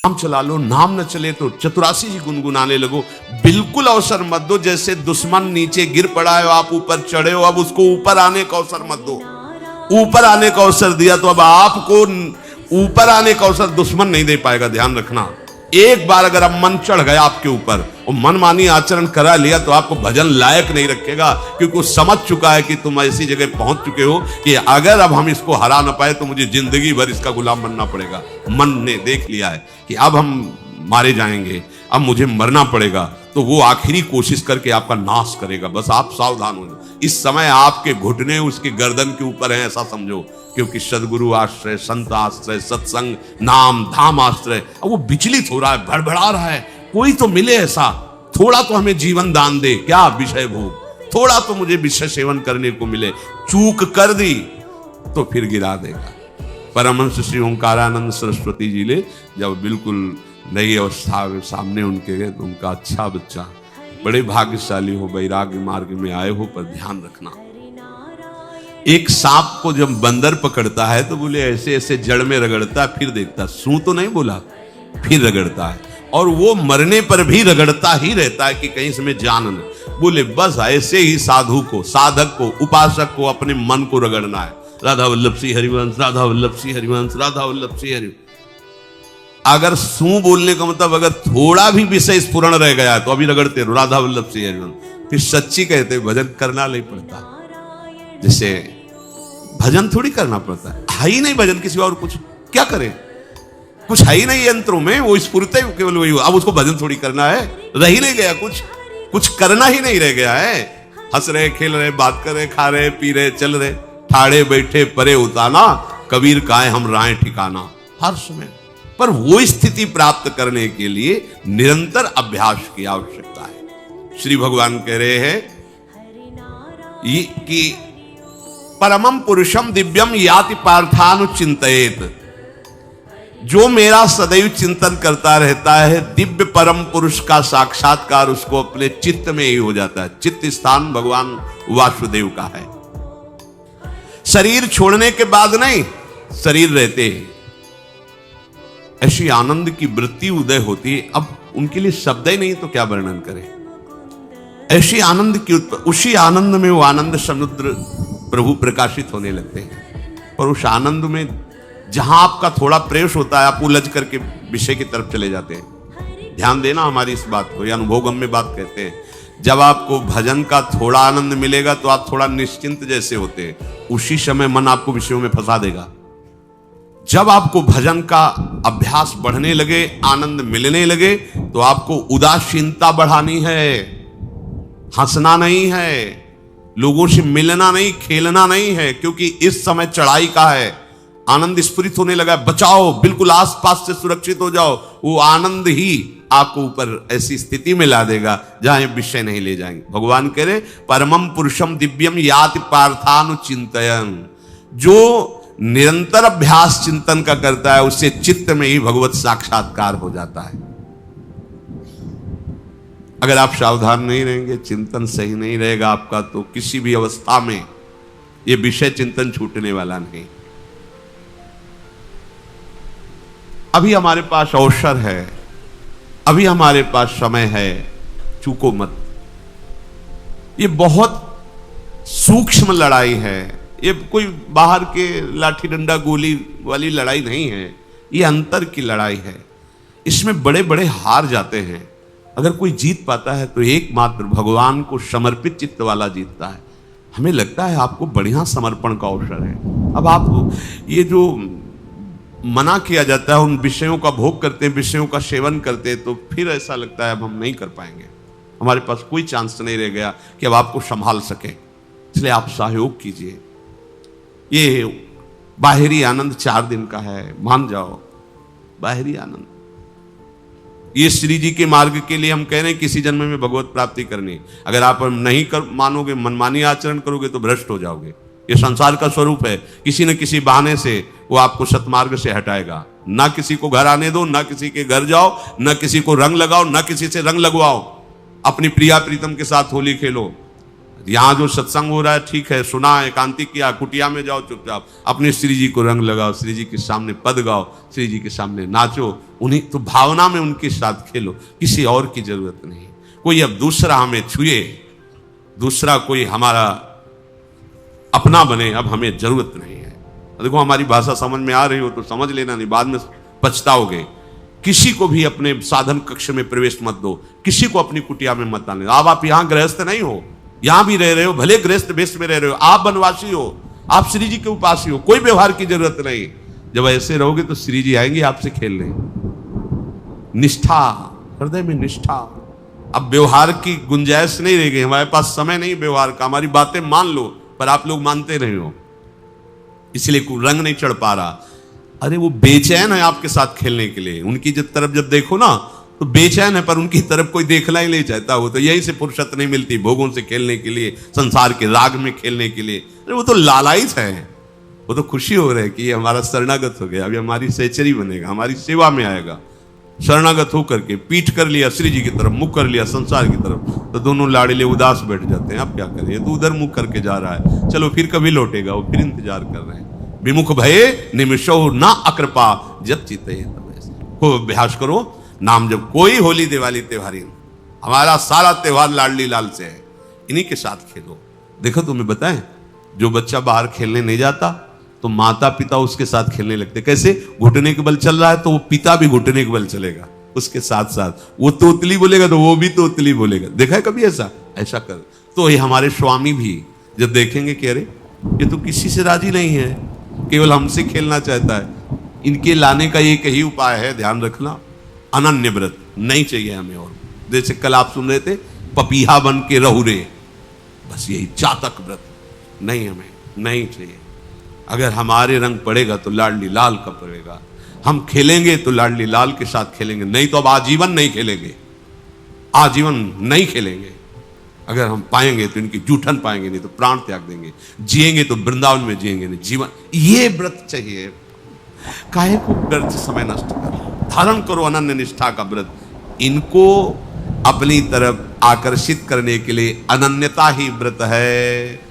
नाम चला लो, नाम न चले तो चतुरासी जी गुनगुनाने लगो। बिल्कुल अवसर मत दो, जैसे दुश्मन नीचे गिर पड़ा है, आप ऊपर चढ़े हो, अब उसको ऊपर आने का अवसर मत दो। ऊपर आने का अवसर दिया तो अब आपको ऊपर आने का अवसर दुश्मन नहीं दे पाएगा। ध्यान रखना, एक बार अगर अब मन चढ़ गया आपके ऊपर और मनमानी आचरण करा लिया तो आपको भजन लायक नहीं रखेगा, क्योंकि वो समझ चुका है कि तुम ऐसी जगह पहुंच चुके हो कि अगर अब हम इसको हरा ना पाए तो मुझे जिंदगी भर इसका गुलाम बनना पड़ेगा। मन ने देख लिया है कि अब हम मारे जाएंगे, अब मुझे मरना पड़ेगा, तो वो आखिरी कोशिश करके आपका नाश करेगा। बस आप सावधान हो, इस समय आपके घुटने उसके गर्दन के ऊपर हैं, ऐसा समझो, क्योंकि सदगुरु आश्रय, संत आश्रय, सत्संग, नाम धाम आश्रय। अब वो विचलित हो रहा है, भड़बड़ा रहा है, कोई तो मिले ऐसा, थोड़ा तो हमें जीवन दान दे, क्या विषय भोग, थोड़ा तो मुझे विषय सेवन करने को मिले। चूक कर दी तो फिर गिरा देगा। परमहंस श्री ओंकारानंद सरस्वती जी ले जब बिल्कुल नई अवस्था में सामने उनके गए तो उनका, अच्छा बच्चा, बड़े भाग्यशाली हो, वैराग्य मार्ग में आए हो, पर ध्यान रखना, एक सांप को जब बंदर पकड़ता है तो बोले ऐसे ऐसे जड़ में रगड़ता है, फिर देखता, सू तो नहीं बोला, फिर रगड़ता है, और वो मरने पर भी रगड़ता ही रहता है कि कहीं से मैं जान न। बोले बस ऐसे ही साधु को, साधक को, उपासक को अपने मन को रगड़ना है। राधा वल्लभ सिंह हरिवंश, राधा वल्लभ सिंह हरिवंश, राधा वल्लभ सिंह हरिवंश। अगर सू बोलने का मतलब अगर थोड़ा भी विषय स्फुरण रह गया तो अभी रगड़ते रहो, राधा वल्लभ सिंह हरिवंश। फिर सच्ची कहते भजन करना नहीं पड़ता, जैसे भजन थोड़ी करना पड़ता है ही नहीं भजन, किसी और कुछ क्या करे, कुछ है ही नहीं यंत्रों में, वो स्फुरते केवल वही। अब उसको भजन थोड़ी करना है, रह ही नहीं गया कुछ करना ही नहीं रह गया है। हंस रहे, खेल रहे, बात कर रहे, खा रहे, पी रहे, चल रहे, ठाड़े बैठे परे उताना, कबीर काहे हम राय ठिकाना, हर समय। पर वो स्थिति प्राप्त करने के लिए निरंतर अभ्यास की आवश्यकता है। श्री भगवान कह रहे हैं कि परमम पुरुषम दिव्यम याति पार्थानुचिंतयेत, जो मेरा सदैव चिंतन करता रहता है, दिव्य परम पुरुष का साक्षात्कार उसको अपने चित्त में ही हो जाता है। चित्त स्थान भगवान वासुदेव का है। शरीर छोड़ने के बाद नहीं, शरीर रहते हैं ऐसी आनंद की वृत्ति उदय होती है। अब उनके लिए शब्द ही नहीं तो क्या वर्णन करें। ऐसी आनंद की उसी आनंद में वो आनंद समुद्र प्रभु प्रकाशित होने लगते हैं। और उस आनंद में जहां आपका थोड़ा प्रवेश होता है, आप उलझ करके विषय की तरफ चले जाते हैं। ध्यान देना हमारी इस बात को, ये अनुभवगम्य बात कहते हैं। जब आपको भजन का थोड़ा आनंद मिलेगा तो आप थोड़ा निश्चिंत जैसे होते हैं, उसी समय मन आपको विषयों में फंसा देगा। जब आपको भजन का अभ्यास बढ़ने लगे, आनंद मिलने लगे, तो आपको उदासीनता बढ़ानी है, हंसना नहीं है, लोगों से मिलना नहीं, खेलना नहीं है, क्योंकि इस समय चढ़ाई का है। आनंद स्फुरित होने लगा, बचाओ, बिल्कुल आसपास से सुरक्षित हो जाओ। वो आनंद ही आपको ऊपर ऐसी स्थिति में ला देगा जहां ये विषय नहीं ले जाएंगे। भगवान कह रहे परमम पुरुषम दिव्यम याति पार्थानुचिंतयन्, जो निरंतर अभ्यास चिंतन का करता है उससे चित्त में ही भगवत साक्षात्कार हो जाता है। अगर आप सावधान नहीं रहेंगे, चिंतन सही नहीं रहेगा आपका, तो किसी भी अवस्था में यह विषय चिंतन छूटने वाला नहीं। अभी हमारे पास अवसर है, अभी हमारे पास समय है, चूको मत। ये बहुत सूक्ष्म लड़ाई है, ये कोई बाहर के लाठी डंडा गोली वाली लड़ाई नहीं है, ये अंतर की लड़ाई है। इसमें बड़े बड़े हार जाते हैं। अगर कोई जीत पाता है तो एकमात्र भगवान को समर्पित चित्त वाला जीतता है। हमें लगता है आपको बढ़िया समर्पण का अवसर है। अब आप ये जो मना किया जाता है, उन विषयों का भोग करते हैं, विषयों का सेवन करते हैं, तो फिर ऐसा लगता है अब हम नहीं कर पाएंगे, हमारे पास कोई चांस नहीं रह गया कि अब आपको संभाल सके। इसलिए आप सहयोग कीजिए। ये बाहरी आनंद 4 दिन का है, मान जाओ, बाहरी आनंद। ये श्री जी के मार्ग के लिए हम कह रहे हैं किसी जन्म में भगवत प्राप्ति करनी। अगर आप नहीं मानोगे, मनमानी आचरण करोगे तो भ्रष्ट हो जाओगे। ये संसार का स्वरूप है, किसी न किसी बहाने से वो आपको सतमार्ग से हटाएगा। ना किसी को घर आने दो, ना किसी के घर जाओ, ना किसी को रंग लगाओ, ना किसी से रंग लगवाओ। अपनी प्रिया प्रीतम के साथ होली खेलो। यहाँ जो सत्संग हो रहा है ठीक है, सुना, एकांतिक किया, कुटिया में जाओ चुपचाप, अपने श्री जी को रंग लगाओ, श्री जी के सामने पद गाओ, श्री जी के सामने नाचो, उन्हीं तो भावना में उनके साथ खेलो, किसी और की जरूरत नहीं। कोई अब दूसरा हमें छुए, दूसरा कोई हमारा अपना बने, अब हमें जरूरत नहीं है। देखो हमारी भाषा समझ में आ रही हो तो समझ लेना, नहीं बाद में पछताओगे। किसी को भी अपने साधन कक्ष में प्रवेश मत दो, किसी को अपनी कुटिया में मत डालने। अब आप यहां गृहस्थ नहीं हो, यहां भी रह रहे हो, भले गृहस्थ वेश में रह रहे हो, आप वनवासी हो, आप श्री जी के उपासी हो, कोई व्यवहार की जरूरत नहीं। जब ऐसे रहोगे तो श्री जी आएंगे आपसे खेलने। निष्ठा, हृदय में निष्ठा। अब व्यवहार की गुंजाइश नहीं रह गई, हमारे पास समय नहीं व्यवहार का। हमारी बातें मान लो पर आप लोग मानते नहीं हो, इसलिए कोई रंग नहीं चढ़ पा रहा। अरे वो बेचैन है आपके साथ खेलने के लिए, उनकी तरफ जब देखो ना तो बेचैन है, पर उनकी तरफ कोई देखना ही नहीं चाहता। वो तो यहीं से फुर्सत नहीं मिलती भोगों से खेलने के लिए, संसार के राग में खेलने के लिए। अरे वो तो लालायित है, वो तो खुशी हो रहे कि ये हमारा शरणागत हो गया, अभी हमारी सहचरी बनेगा, हमारी सेवा में आएगा। शरणागत होकर के पीठ कर लिया श्री जी की तरफ, मुख कर लिया संसार की तरफ, तो दोनों लाड़िले उदास बैठ जाते हैं। अब क्या करें, तो उधर मुख करके जा रहा है, चलो फिर कभी लौटेगा, वो फिर इंतजार कर रहे हैं। विमुख भये निमिषो ना अकृपा जब चिते को अभ्यास करो। नाम जब कोई होली दिवाली त्योहारी, हमारा सारा त्योहार लाडली लाल से है, इन्हीं के साथ खेलो। देखो तुम्हें बताएं, जो बच्चा बाहर खेलने नहीं जाता तो माता पिता उसके साथ खेलने लगते। कैसे? घुटने के बल चल रहा है तो वो पिता भी घुटने के बल चलेगा उसके साथ साथ। वो तोतली बोलेगा तो वो भी तोतली बोलेगा। देखा है कभी ऐसा? ऐसा कर। तो ये हमारे स्वामी भी जब देखेंगे कि अरे ये तो किसी से राजी नहीं है, केवल हमसे खेलना चाहता है, इनके लाने का एक ही उपाय है, ध्यान रखना, अनन्य व्रत नहीं चाहिए हमें। और जैसे कल आप सुन रहे थे, पपीहा बन के रहुरे, बस यही चातक व्रत नहीं, हमें नहीं चाहिए। अगर हमारे रंग पड़ेगा तो लाडली लाल का पड़ेगा, हम खेलेंगे तो लाडली लाल के साथ खेलेंगे, नहीं तो अब आजीवन नहीं खेलेंगे, आजीवन नहीं खेलेंगे। अगर हम पाएंगे तो इनकी जूठन पाएंगे, नहीं तो प्राण त्याग देंगे। जिएंगे तो वृंदावन में जिएंगे, नहीं जीवन। ये व्रत चाहिए। काहे को व्यर्थ समय नष्ट कर, धारण करो अनन्य निष्ठा का व्रत। इनको अपनी तरफ आकर्षित करने के लिए अनन्यता ही व्रत है।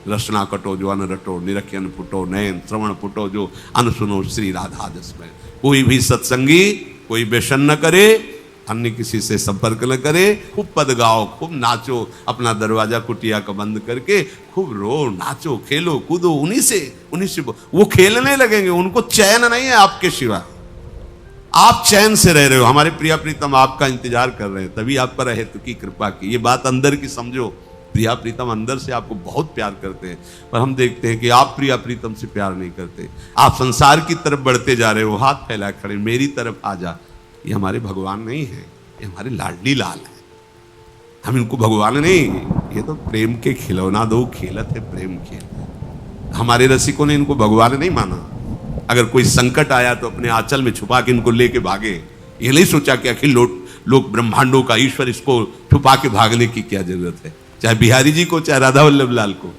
रसना कटो जो अन रटो, निरखियन फुटो, नयन श्रवण फुटो जो अन सुनो, श्री राधा जस में। कोई भी सत्संगी कोई व्यसन न करे, अन्य किसी से संपर्क न करे, खूब पद गाओ, खूब नाचो, अपना दरवाजा कुटिया का बंद करके खूब रो, नाचो, खेलो, कूदो, उन्हीं से वो खेलने लगेंगे। उनको चैन नहीं है आपके सिवा, आप चैन से रह रहे हो। हमारे प्रिया प्रीतम आपका इंतजार कर रहे हैं, तभी आप पर हेतु की कृपा की। ये बात अंदर की समझो, प्रिया प्रीतम अंदर से आपको बहुत प्यार करते हैं, पर हम देखते हैं कि आप प्रिया प्रीतम से प्यार नहीं करते। आप संसार की तरफ बढ़ते जा रहे हो, हाथ फैला खड़े, मेरी तरफ आ जा। ये हमारे भगवान नहीं है, ये हमारे लाडली लाल है। हम इनको भगवान नहीं, ये तो प्रेम के खिलौना दो खेलत है, प्रेम खेल। हमारे रसिकों ने इनको भगवान नहीं माना। अगर कोई संकट आया तो अपने आंचल में छुपा के इनको लेके भागे। ये नहीं सोचा कि अखिल लोक ब्रह्मांडों का ईश्वर, इसको छुपा के भागने की क्या जरूरत है। चाहे बिहारी जी को, चाहे राधा वल्लभ लाल को,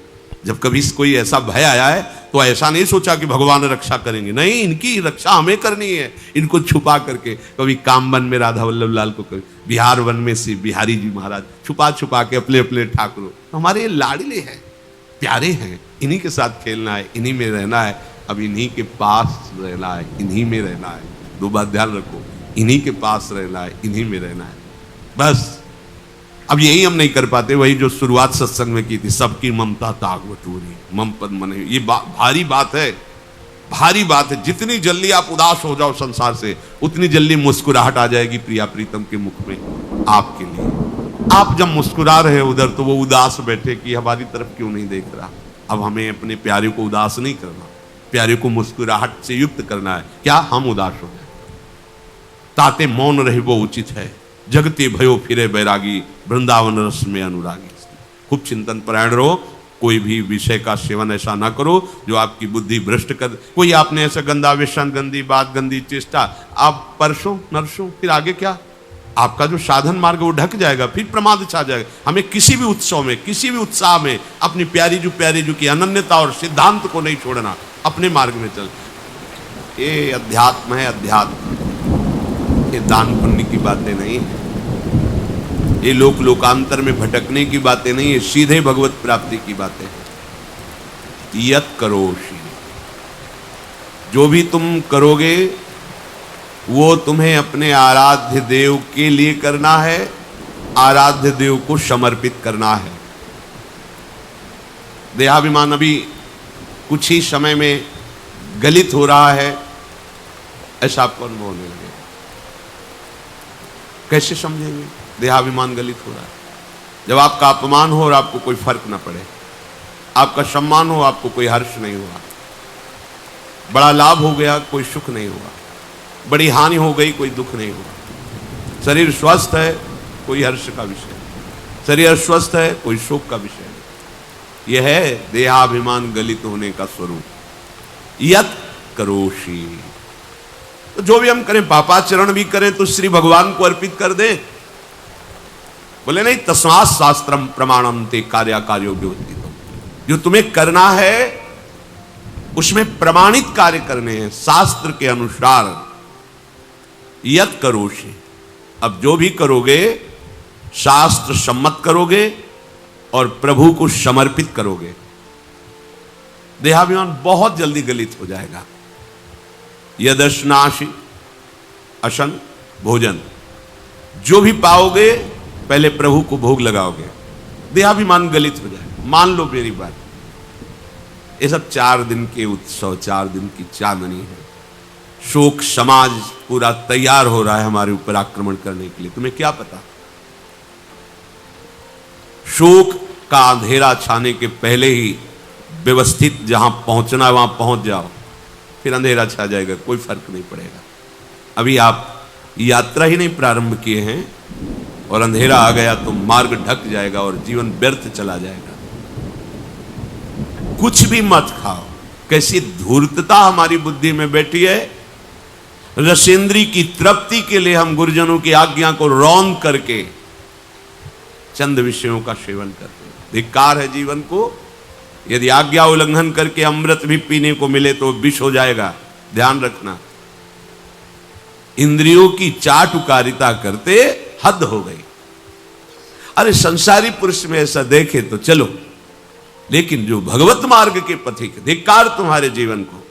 जब कभी कोई ऐसा भय आया है तो ऐसा नहीं सोचा कि भगवान रक्षा करेंगे, नहीं, इनकी रक्षा हमें करनी है। इनको छुपा करके, कभी कामवन में राधा वल्लभ लाल को, कभी बिहार वन में से बिहारी जी महाराज, छुपा छुपा के अपने अपने ठाकुरों। हमारे लाडले हैं, प्यारे हैं, इन्हीं के साथ खेलना है, इन्हीं में रहना है। अब इन्हीं के पास रहना है, इन्हीं में रहना है। दो बात ध्यान रखो, इन्हीं के पास रहना है, इन्हीं में रहना है, बस। अब यही हम नहीं कर पाते, वही जो शुरुआत सत्संग में की थी, सबकी ममता ताग बटोरी, मम पद मने। ये भारी बात है, भारी बात है। जितनी जल्दी आप उदास हो जाओ संसार से, उतनी जल्दी मुस्कुराहट आ जाएगी प्रिया प्रीतम के मुख में आपके लिए। आप जब मुस्कुरा रहे उधर, तो वो उदास बैठे कि हमारी तरफ क्यों नहीं देख रहा। अब हमें अपने प्यारे को उदास नहीं करना, प्यारे को मुस्कुराहट से युक्त करना है। क्या हम उदास हो जाए, ताते मौन रहे वो उचित है। जगते भयो फिरे बैरागी, वृंदावन रस में अनुरागी। खूब चिंतन परायण रहो, कोई भी विषय का सेवन ऐसा ना करो जो आपकी बुद्धि भ्रष्ट कर। कोई आपने ऐसा गंदा व्यसन, गंदी बात, गंदी चेष्टा, आप परसों नरसों, फिर आगे क्या, आपका जो साधन मार्ग वो ढक जाएगा, फिर प्रमाद छा जाएगा। हमें किसी भी उत्सव में, किसी भी उत्साह में अपनी प्यारी जो की अनन्यता और सिद्धांत को नहीं छोड़ना, अपने मार्ग में चल। ये अध्यात्म है, अध्यात्म। ये दान पुण्य की बातें नहीं है। ये लोक लोकांतर में भटकने की बातें नहीं है, सीधे भगवत प्राप्ति की बातें हैं। यत करोषि, जो भी तुम करोगे वो तुम्हें अपने आराध्य देव के लिए करना है, आराध्य देव को समर्पित करना है। देहाभिमान अभी कुछ ही समय में गलित हो रहा है, ऐसा आपको अनुभव होने लगेगा। कैसे समझेंगे देहाभिमान गलित हो रहा है? जब आपका अपमान हो और आपको कोई फर्क ना पड़े, आपका सम्मान हो आपको कोई हर्ष नहीं हुआ, बड़ा लाभ हो गया कोई सुख नहीं हुआ, बड़ी हानि हो गई कोई दुख नहीं हुआ, शरीर स्वस्थ है कोई हर्ष का विषय, शरीर अस्वस्थ है कोई शोक का विषय। यह है देहाभिमान गलित होने का स्वरूप। यत करोषि, तो जो भी हम करें, पापाचरण भी करें तो श्री भगवान को अर्पित कर दें। बोले नहीं, तस्मात् शास्त्रम प्रमाणम ते कार्याकार्यो व्योतितम, जो तुम्हें करना है उसमें प्रमाणित कार्य करने हैं शास्त्र के अनुसार। यत करोषि, अब जो भी करोगे शास्त्र सम्मत करोगे और प्रभु को समर्पित करोगे, देहाभिमान बहुत जल्दी गलित हो जाएगा। यदश्नाशि अशन भोजन, जो भी पाओगे पहले प्रभु को भोग लगाओगे, देहाभिमान गलित हो जाएगा। मान लो मेरी बात, ये सब 4 दिन के उत्सव, 4 दिन की चांदनी है। शोक समाज पूरा तैयार हो रहा है हमारे ऊपर आक्रमण करने के लिए। तुम्हें क्या पता, शोक का अंधेरा छाने के पहले ही व्यवस्थित जहां पहुंचना है वहां पहुंच जाओ, फिर अंधेरा छा जाएगा, कोई फर्क नहीं पड़ेगा। अभी आप यात्रा ही नहीं प्रारंभ किए हैं और अंधेरा आ गया तो मार्ग ढक जाएगा और जीवन व्यर्थ चला जाएगा। कुछ भी मत खाओ। कैसी धूर्तता हमारी बुद्धि में बैठी है। रसेंद्री की तृप्ति के लिए हम गुरुजनों की आज्ञा को रौंद करके चंद विषयों का सेवन करते हैं। धिक्कार है जीवन को। यदि आज्ञा उल्लंघन करके अमृत भी पीने को मिले तो विष हो जाएगा, ध्यान रखना। इंद्रियों की चाटुकारिता करते हद हो गई। अरे संसारी पुरुष में ऐसा देखे तो चलो, लेकिन जो भगवत मार्ग के पथिक, धिक्कार तुम्हारे जीवन को।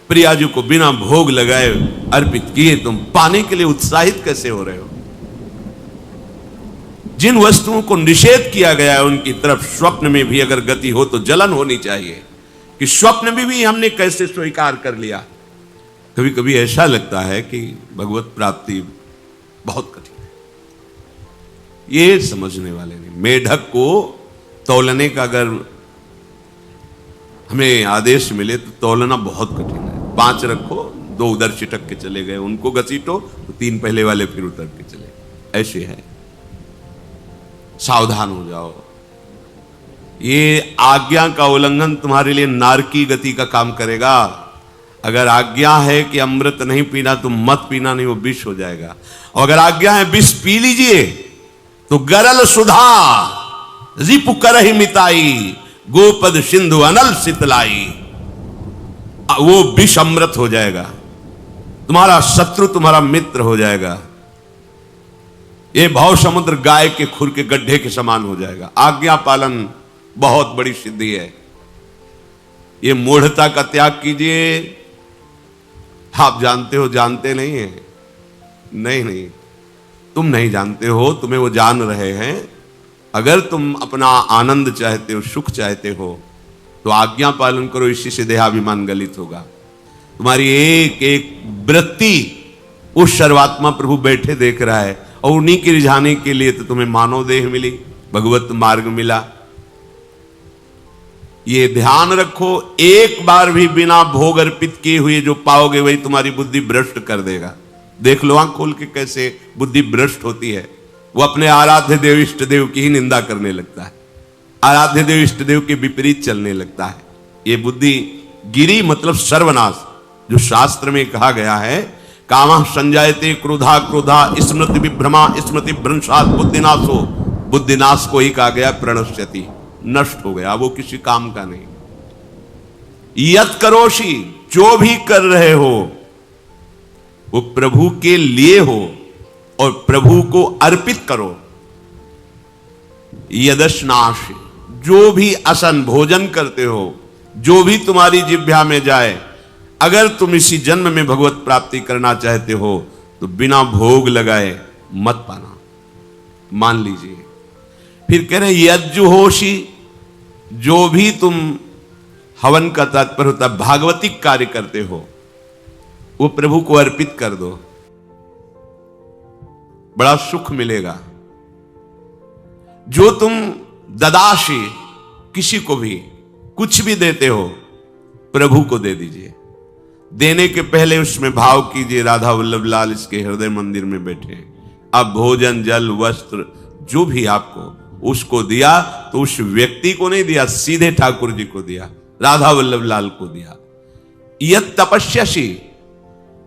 प्रियाजू को बिना भोग लगाए अर्पित किए तुम पाने के लिए उत्साहित कैसे हो रहे हो? जिन वस्तुओं को निषेध किया गया है उनकी तरफ स्वप्न में भी अगर गति हो तो जलन होनी चाहिए कि स्वप्न में भी हमने कैसे स्वीकार कर लिया। कभी कभी ऐसा लगता है कि भगवत प्राप्ति बहुत कठिन है, ये समझने वाले नहीं। मेढक को तौलने का अगर हमें आदेश मिले तो तौलना बहुत कठिन है। 5 रखो, 2 उधर चिटक के चले गए, उनको घसीटो तो 3 पहले वाले फिर उतर के चले। ऐसे है, सावधान हो जाओ। ये आज्ञा का उल्लंघन तुम्हारे लिए नारकी गति का काम करेगा। अगर आज्ञा है कि अमृत नहीं पीना तो मत पीना, नहीं वो विष हो जाएगा। और अगर आज्ञा है विष पी लीजिए तो गरल सुधा रिपु करहि मिताई, गोपद सिंधु अनल शीतलाई, वो विष अमृत हो जाएगा। तुम्हारा शत्रु तुम्हारा मित्र हो जाएगा। ये भाव समुद्र गाय के खुर के गड्ढे के समान हो जाएगा। आज्ञा पालन बहुत बड़ी सिद्धि है। ये मूढ़ता का त्याग कीजिए। आप जानते हो, जानते नहीं है? नहीं, तुम नहीं जानते हो, तुम्हें वो जान रहे हैं। अगर तुम अपना आनंद चाहते हो, सुख चाहते हो तो आज्ञा पालन करो। इसी से देहाभिमान गलित होगा। तुम्हारी एक एक वृत्ति उस सर्वात्मा प्रभु बैठे देख रहा है और उन्हीं के रिझाने के लिए तो तुम्हें मानव देह मिली, भगवत मार्ग मिला। ये ध्यान रखो, एक बार भी बिना भोग अर्पित किए हुए जो पाओगे वही तुम्हारी बुद्धि भ्रष्ट कर देगा। देख लो आंख खोल के कैसे बुद्धि भ्रष्ट होती है। वो अपने आराध्य देव इष्ट देव की ही निंदा करने लगता है, आराध्य देव इष्ट देव के विपरीत चलने लगता है। ये बुद्धि गिरी मतलब सर्वनाश। जो शास्त्र में कहा गया है, कामः संजायते क्रोधा क्रोधा स्मृति विभ्रमा स्मृति भ्रंशात् बुद्धिनाशो, बुद्धिनाश को ही कहा गया प्रणश्यति, नष्ट हो गया, वो किसी काम का नहीं। यत करोषि, जो भी कर रहे हो वो प्रभु के लिए हो, और प्रभु को अर्पित करो। यदश्नाश, जो भी असन भोजन करते हो, जो भी तुम्हारी जिह्वा में जाए, अगर तुम इसी जन्म में भगवत प्राप्ति करना चाहते हो तो बिना भोग लगाए मत पाना, मान लीजिए। फिर कह रहे यज्जुहोषी, जो भी तुम हवन का तात्पर्य होता है भागवतिक कार्य करते हो, वो प्रभु को अर्पित कर दो, बड़ा सुख मिलेगा। जो तुम ददाशी, किसी को भी कुछ भी देते हो, प्रभु को दे दीजिए। देने के पहले उसमें भाव कीजिए राधा वल्लभ लाल इसके हृदय मंदिर में बैठे। अब भोजन जल वस्त्र जो भी आपको उसको दिया तो उस व्यक्ति को नहीं दिया, सीधे ठाकुर जी को दिया, राधा वल्लभ लाल को दिया। यत तपस्यासी,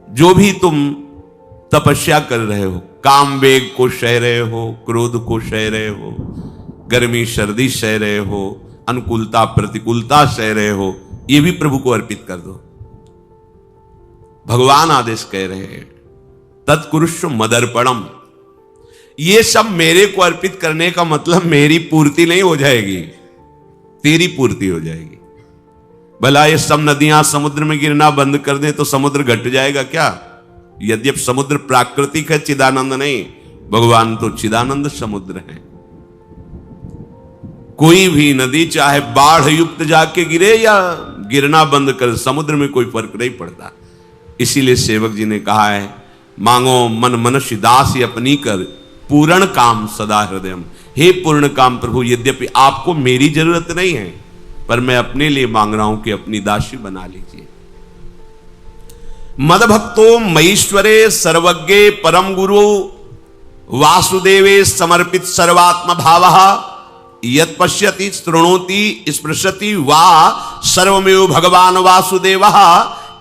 जो भी तुम तपस्या कर रहे हो, काम वेग को सह रहे हो, क्रोध को सह रहे हो, गर्मी सर्दी सह रहे हो, अनुकूलता प्रतिकूलता सह रहे हो, ये भी प्रभु को अर्पित कर दो। भगवान आदेश कह रहे हैं तत्कुरुष्व मदर्पणम, ये सब मेरे को अर्पित करने का मतलब मेरी पूर्ति नहीं हो जाएगी, तेरी पूर्ति हो जाएगी। भला ये सब नदियां समुद्र में गिरना बंद कर दें तो समुद्र घट जाएगा क्या? यद्यप समुद्र प्राकृतिक है, चिदानंद नहीं, भगवान तो चिदानंद समुद्र है। कोई भी नदी चाहे बाढ़ युक्त जाके गिरे या गिरना बंद कर, समुद्र में कोई फर्क नहीं पड़ता। इसीलिए सेवक जी ने कहा है मांगो मन मनुष्य दास अपनी कर, पूर्ण काम सदा हृदय। हे पूर्ण काम प्रभु, यद्यपि आपको मेरी जरूरत नहीं है पर मैं अपने लिए मांग रहा हूं कि अपनी दासी बना लीजिए। मद भक्तो मईश्वरे सर्वज्ञे परम गुरु वासुदेवे समर्पित सर्वात्म भावः यत् पश्यति शृणोति स्पृशति वा सर्वमेव भगवान वासुदेवः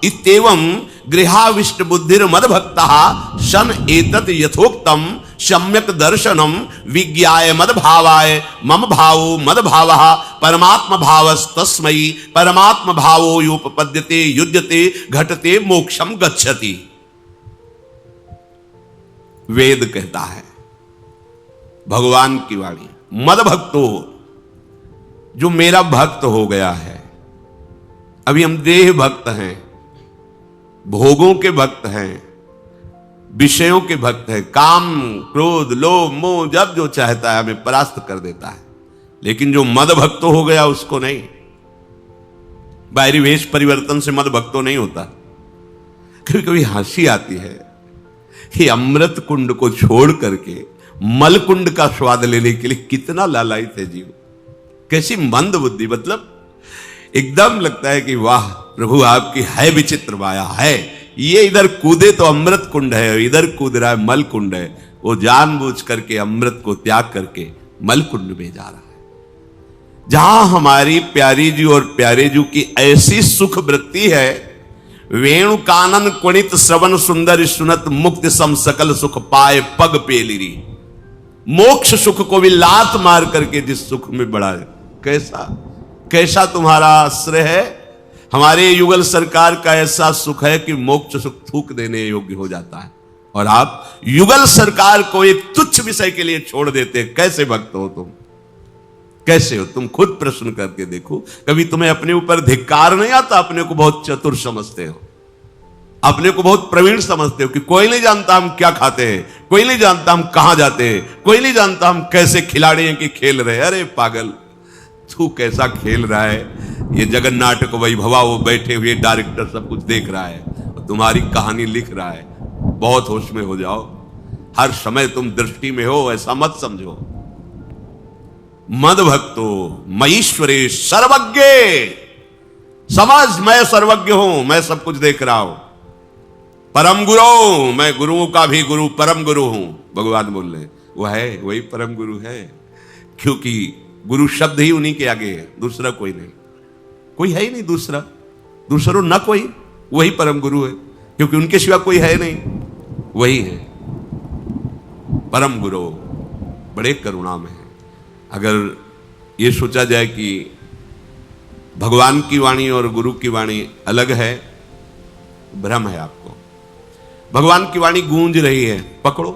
इत्येवं गृहाविष्ट बुद्धिर मद भक्तः सन एतत् यथोक्तम सम्यक दर्शनम विज्ञाय मद भावाय मम भावो मद भावः परमात्म भावस्तस्मै परमात्म भावो योपपद्यते युध्यते घटते मोक्षम गच्छति। वेद कहता है, भगवान की वाणी, मद भक्तो, जो मेरा भक्त हो गया है। अभी हम देह भक्त हैं, भोगों के भक्त हैं, विषयों के भक्त हैं, काम क्रोध लोभ मोह जब जो चाहता है हमें परास्त कर देता है। लेकिन जो मद भक्तो हो गया उसको नहीं, बाहरी वेश परिवर्तन से मद भक्तो नहीं होता। कभी कभी हंसी आती है कि अमृत कुंड को छोड़ करके मल कुंड का स्वाद लेने के लिए कितना लालायित है जीव, कैसी मंद बुद्धि। मतलब एकदम लगता है कि वाह प्रभु आपकी है विचित्र माया है, ये इधर कूदे तो अमृत कुंड है, इधर कूद रहा है मल कुंड है। वो जानबूझ करके अमृत को त्याग करके मल कुंड में जा रहा है। जहां हमारी प्यारी जी और प्यारे जी की ऐसी सुख वृत्ति है, वेणु कानन कुणित श्रवण सुंदर सुनत मुक्ति सम सकल सुख पाए पग पेलिरी। मोक्ष सुख को भी लात मार करके जिस सुख में बढ़ा है, कैसा कैसा तुम्हारा आश्रय है। हमारे युगल सरकार का ऐसा सुख है कि मोक्ष सुख थूक देने योग्य हो जाता है, और आप युगल सरकार को एक तुच्छ विषय के लिए छोड़ देते। कैसे भक्त हो तुम, कैसे हो तुम? खुद प्रश्न करके देखो। कभी तुम्हें अपने ऊपर धिक्कार नहीं आता? अपने को बहुत चतुर समझते हो, अपने को बहुत प्रवीण समझते हो कि कोई नहीं जानता हम क्या खाते हैं, कोई नहीं जानता हम कहां जाते हैं, कोई नहीं जानता हम कैसे खिलाड़ी हैं कि खेल रहे हैं। अरे पागल, तू कैसा खेल रहा है। ये जगन नाटक वैभवा, वो बैठे हुए डायरेक्टर सब कुछ देख रहा है, तुम्हारी कहानी लिख रहा है। बहुत होश में हो जाओ, हर समय तुम दृष्टि में हो, ऐसा मत समझो। मद भक्तो मईश्वरे सर्वज्ञ, समझ मैं सर्वज्ञ हूं, मैं सब कुछ देख रहा हूं। परम गुरु, मैं गुरुओं का भी गुरु, परम गुरु हूं। भगवान बोल रहे वो है, वही परम गुरु है, क्योंकि गुरु शब्द ही उन्हीं के आगे है, दूसरा कोई नहीं, कोई है ही नहीं दूसरा, दूसरो न कोई, वही परम गुरु है, क्योंकि उनके सिवा कोई है नहीं, वही है परम गुरु। बड़े करुणा में है। अगर ये सोचा जाए कि भगवान की वाणी और गुरु की वाणी अलग है, भ्रम है आपको। भगवान की वाणी गूंज रही है, पकड़ो,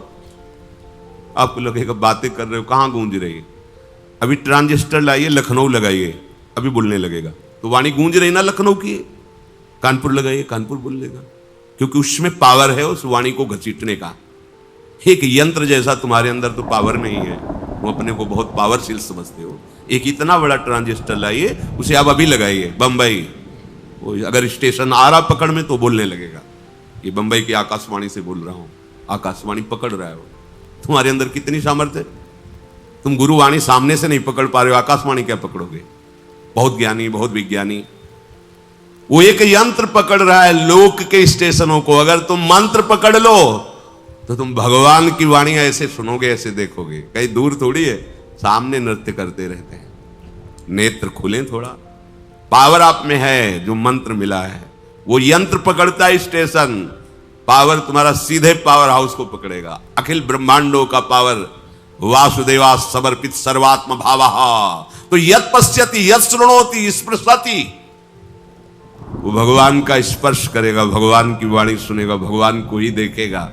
आपको लगेगा बातें कर रहे हो, कहाँ गूंज रही है। अभी ट्रांजिस्टर लाइए, लखनऊ लगाइए, अभी बोलने लगेगा। तो वाणी गूंज रही ना लखनऊ की, कानपुर लगाइए, कानपुर बोल लेगा, क्योंकि उसमें पावर है उस वाणी को घसीटने का। एक यंत्र जैसा तुम्हारे अंदर तो पावर नहीं है, तुम अपने को बहुत पावरशील समझते हो। एक इतना बड़ा ट्रांजिस्टर लाइए, उसे आप अभी लगाइए बंबई, अगर स्टेशन आ रहा पकड़ में तो बोलने लगेगा। ये बंबई की आकाशवाणी से बोल रहा हूं, आकाशवाणी पकड़ रहा है। तुम्हारे अंदर कितनी सामर्थ्य है, तुम गुरुवाणी सामने से नहीं पकड़ पा रहे हो, आकाशवाणी क्या पकड़ोगे। बहुत ज्ञानी, बहुत विज्ञानी, वो एक यंत्र पकड़ रहा है लोक के स्टेशनों को। अगर तुम मंत्र पकड़ लो तो तुम भगवान की वाणी ऐसे सुनोगे, ऐसे देखोगे, कहीं दूर थोड़ी है, सामने नृत्य करते रहते हैं। नेत्र खुले थोड़ा, पावर आप में है, जो मंत्र मिला है वो यंत्र पकड़ता है स्टेशन, पावर तुम्हारा सीधे पावर हाउस को पकड़ेगा। अखिल ब्रह्मांडों का पावर वासुदेवा समर्पित सर्वात्म भावः, तो यत् पश्यति यत् शृणोति स्पृशति, वो भगवान का स्पर्श करेगा, भगवान की वाणी सुनेगा, भगवान को ही देखेगा।